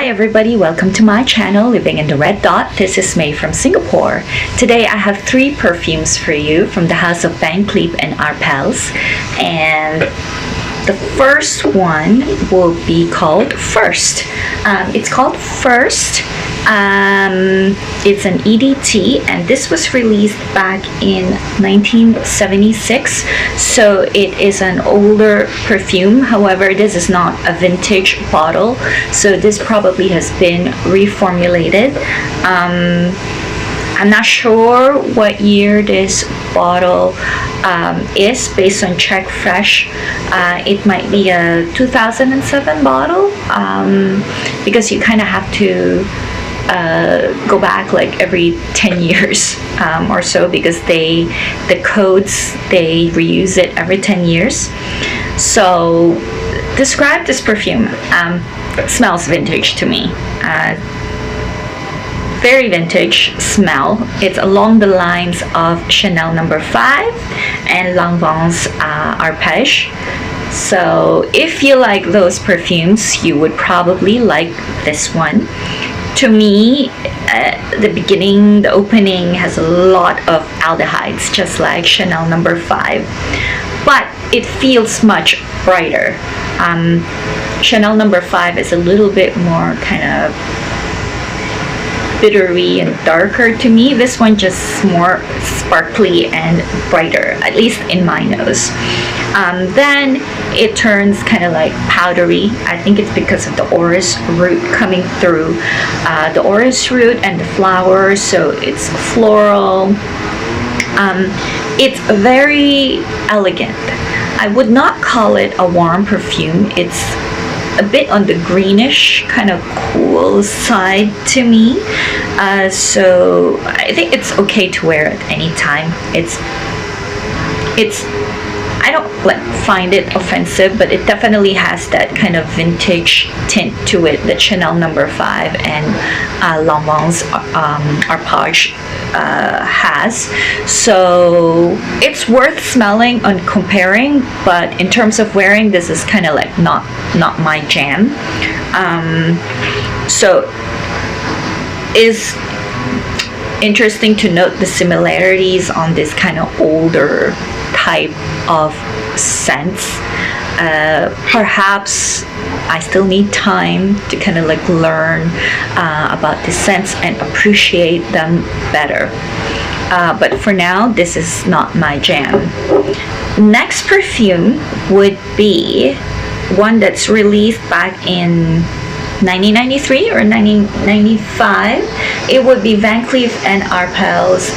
Hi everybody, welcome to my channel, Living in the Red Dot. This is May from Singapore. Today I have 3 perfumes for you from the house of Cleef and Arpels. And the first one will be called First. It's called First. It's an EDT, and this was released back in 1976, so it is an older perfume. However, this is not a vintage bottle, so this probably has been reformulated. I'm not sure what year this bottle is based on Check Fresh. It might be a 2007 bottle, because you kind of have to go back like every 10 years or so, because the codes, they reuse it every 10 years. So describe this perfume. It smells vintage to me. Very vintage smell. It's along the lines of Chanel No. 5 and Lanvin's Arpel. So if you like those perfumes, you would probably like this one. To me, the beginning, the opening has a lot of aldehydes, just like Chanel No. 5, but it feels much brighter. Chanel No. 5 is a little bit more kind of bittery and darker to me. This one just more sparkly and brighter, at least in my nose. Then it turns kind of like powdery. I think it's because of the orris root coming through. The orris root and the flowers, so it's floral. It's very elegant. I would not call it a warm perfume. It's a bit on the greenish, kind of cool side to me. So I think it's okay to wear at any time. It's I don't find it offensive, but it definitely has that kind of vintage tint to it that Chanel No. 5 and Lanvin's Arpel has. So it's worth smelling and comparing, but in terms of wearing, this is kind of like not my jam. So is interesting to note the similarities on this kind of older type of scents. Perhaps I still need time to kind of like learn about the scents and appreciate them better. But for now, this is not my jam. Next perfume would be one that's released back in 1993 or 1995. It would be Cleef and Arpel's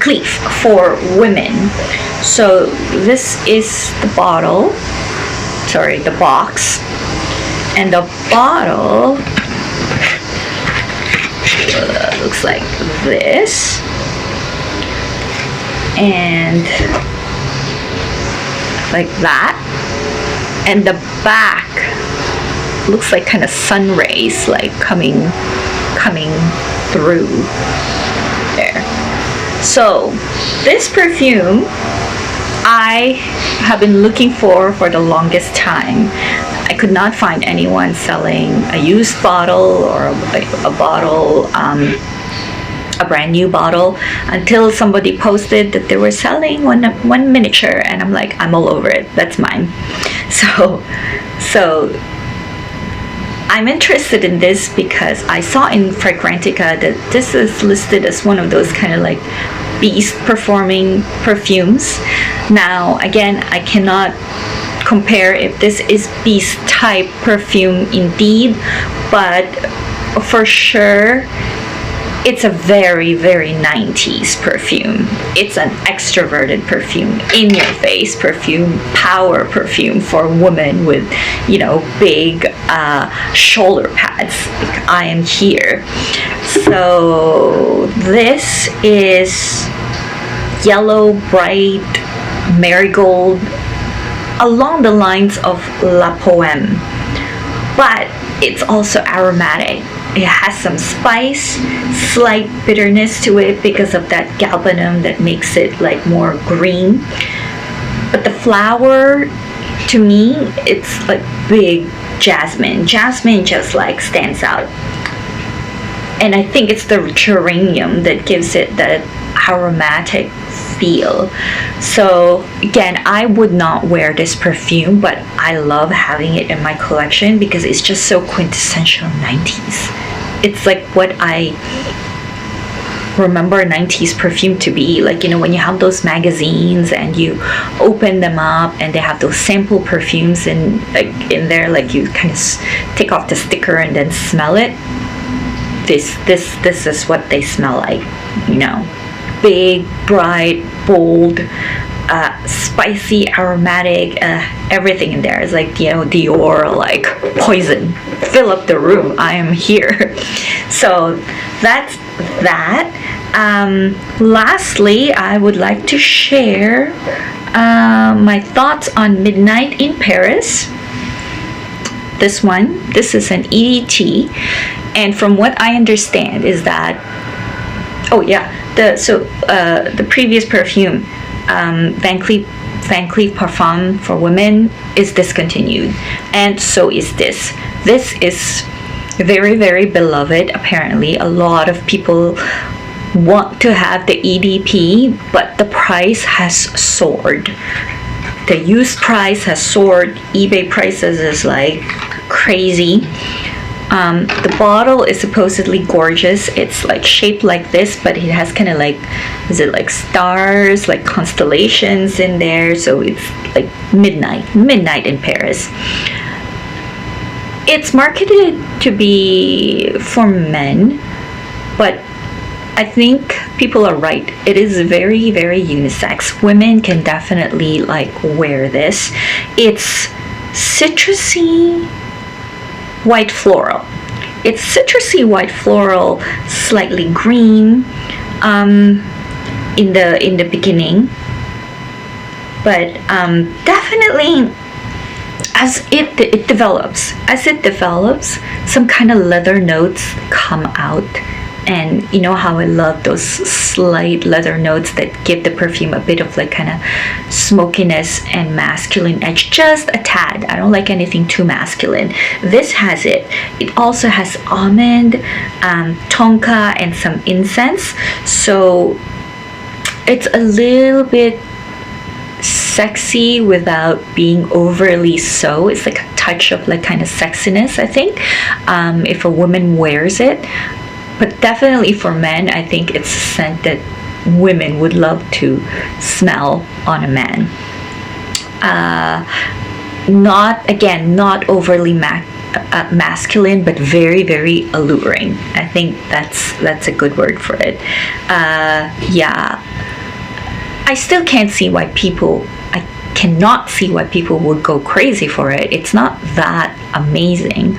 Cleef for women. So this is the bottle, sorry, the box, and the bottle looks like this, and like that, and the back looks like kind of sun rays like coming through there. So this perfume I have been looking for the longest time. I could not find anyone selling a used bottle or a bottle, a brand new bottle, until somebody posted that they were selling one miniature, and I'm like, I'm all over it. That's mine. So I'm interested in this because I saw in Fragrantica that this is listed as one of those kind of like beast performing perfumes. Now again, I cannot compare if this is beast type perfume indeed, but for sure it's a very, very 90s perfume. It's an extroverted perfume, in your face perfume, power perfume for women with, you know, big shoulder pads. Like, I am here. So this is yellow, bright, marigold, along the lines of La Poème, but it's also aromatic. It has some spice, slight bitterness to it because of that galbanum that makes it like more green. But the flower, to me, it's like big jasmine. Jasmine just like stands out. And I think it's the geranium that gives it that aromatic feel. So again, I would not wear this perfume, but I love having it in my collection because it's just so quintessential 90s. It's like what I remember 90s perfume to be like, you know, when you have those magazines and you open them up and they have those sample perfumes in there, like you kind of take off the sticker and then smell it. This is what they smell like, you know, big, bright, bold, spicy, aromatic, everything in there is like, you know, Dior, like poison, fill up the room, I am here. So that's that. Lastly, I would like to share my thoughts on Midnight in Paris. This is an EDT, and from what I understand is that, oh yeah, the previous perfume, Van Cleef Parfum for women, is discontinued, and so is this. This is very, very beloved. Apparently, a lot of people want to have the EDP, but the price has soared. The used price has soared. eBay prices is like crazy. The bottle is supposedly gorgeous. It's like shaped like this, but it has kind of like, is it like stars, like constellations in there? So it's like midnight in Paris. It's marketed to be for men, but I think people are right. It is very, very unisex. Women can definitely like wear this. It's citrusy white floral. It's citrusy white floral, slightly green in the beginning, but definitely as it develops, some kind of leather notes come out. And you know how I love those slight leather notes that give the perfume a bit of like kind of smokiness and masculine edge, just a tad. I don't like anything too masculine. This has it. It also has almond, tonka, and some incense. So it's a little bit sexy without being overly so. It's like a touch of like kind of sexiness, I think, if a woman wears it. But definitely for men, I think it's a scent that women would love to smell on a man. Not overly masculine, but very, very alluring. I think that's a good word for it. Yeah, I still can't see why I cannot see why people would go crazy for it. It's not that amazing,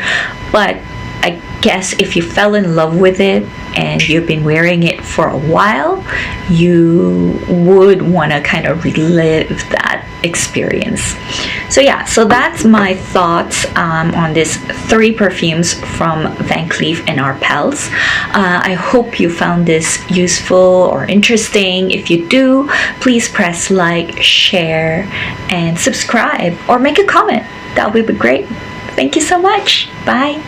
but I guess if you fell in love with it and you've been wearing it for a while, you would want to kind of relive that experience. So yeah, so that's my thoughts on these 3 perfumes from Van Cleef and Arpels. I hope you found this useful or interesting. If you do, please press like, share, and subscribe, or make a comment. That would be great. Thank you so much. Bye.